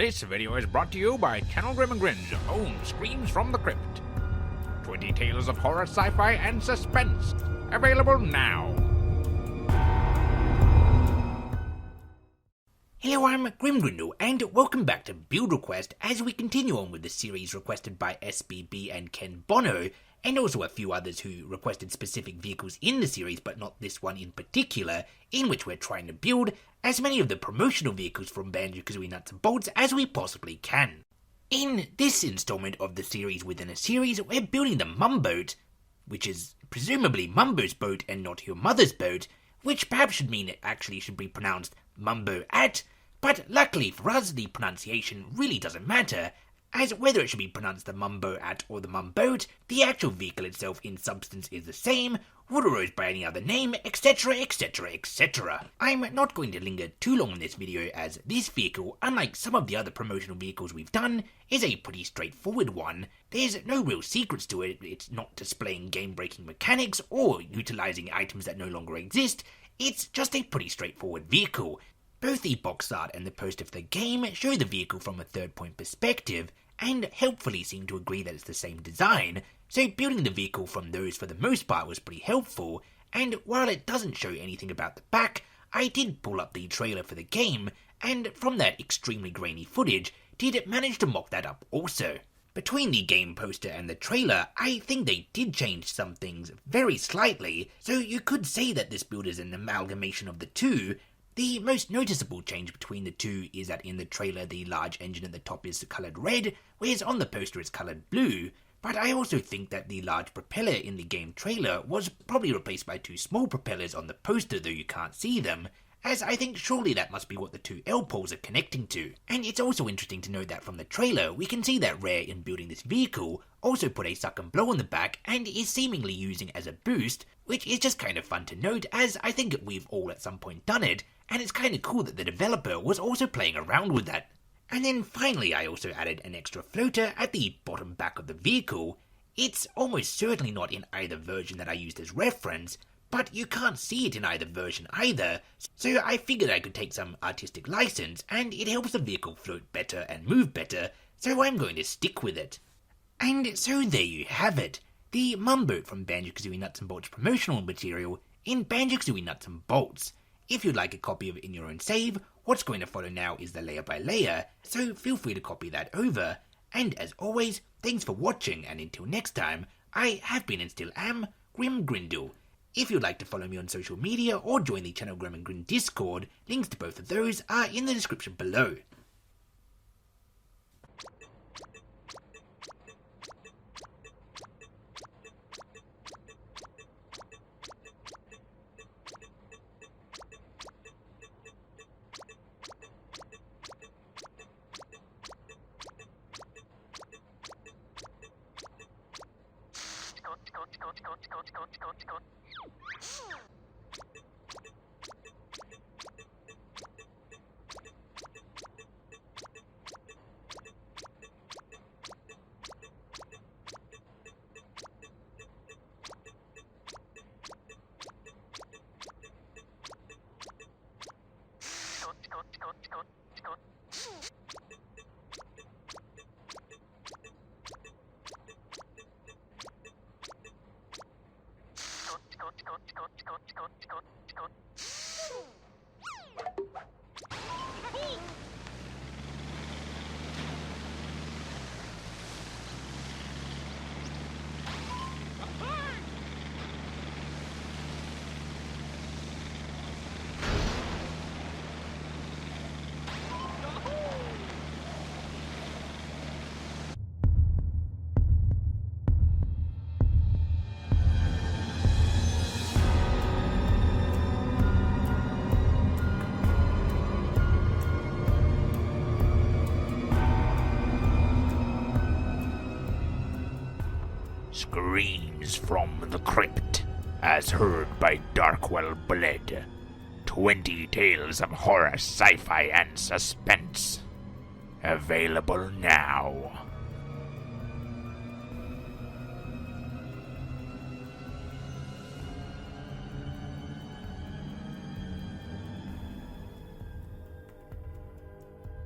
This video is brought to you by Channel Grim and Grin's own Screams from the Crypt. 20 tales of horror, sci-fi, and suspense. Available now. Hello, I'm Grimgrindle, and welcome back to Build Request as we continue on with the series requested by SBB and Ken Bono, and also a few others who requested specific vehicles in the series, but not this one in particular, in which we're trying to build as many of the promotional vehicles from Banjo-Kazooie Nuts and Bolts as we possibly can. In this installment of the series within a series, we're building the Mumboat, which is presumably Mumbo's boat and not your mother's boat, which perhaps should mean it actually should be pronounced Mumboat, but luckily for us, the pronunciation really doesn't matter, as whether it should be pronounced the Mumboat or the Mumboat, the actual vehicle itself in substance is the same, would arose by any other name, etc, etc, etc. I'm not going to linger too long in this video, as this vehicle, unlike some of the other promotional vehicles we've done, is a pretty straightforward one. There's no real secrets to it, it's not displaying game-breaking mechanics or utilising items that no longer exist, it's just a pretty straightforward vehicle. Both the box art and the poster for the game show the vehicle from a third-point perspective, and helpfully seem to agree that it's the same design, so building the vehicle from those for the most part was pretty helpful, and while it doesn't show anything about the back, I did pull up the trailer for the game, and from that extremely grainy footage, did manage to mock that up also. Between the game poster and the trailer, I think they did change some things very slightly, so you could say that this build is an amalgamation of the two. The most noticeable change between the two is that in the trailer the large engine at the top is coloured red, whereas on the poster it's coloured blue, but I also think that the large propeller in the game trailer was probably replaced by two small propellers on the poster, though you can't see them, as I think surely that must be what the two L-poles are connecting to. And it's also interesting to note that from the trailer we can see that Rare, in building this vehicle, also put a suck and blow on the back and is seemingly using as a boost, which is just kind of fun to note, as I think we've all at some point done it, and it's kind of cool that the developer was also playing around with that. And then finally I also added an extra floater at the bottom back of the vehicle. It's almost certainly not in either version that I used as reference, but you can't see it in either version either, so I figured I could take some artistic license, and it helps the vehicle float better and move better, so I'm going to stick with it. And so there you have it, the Mumboat from Banjo-Kazooie Nuts and Bolts promotional material in Banjo-Kazooie Nuts and Bolts. If you'd like a copy of it in your own save, what's going to follow now is the layer by layer, so feel free to copy that over. And as always, thanks for watching, and until next time, I have been and still am Grimgrindle. If you'd like to follow me on social media or join the Channel Grim and Grin Discord, links to both of those are in the description below. Screams from the Crypt, as heard by Darkwell Bled. 20 tales of horror, sci-fi, and suspense. Available now.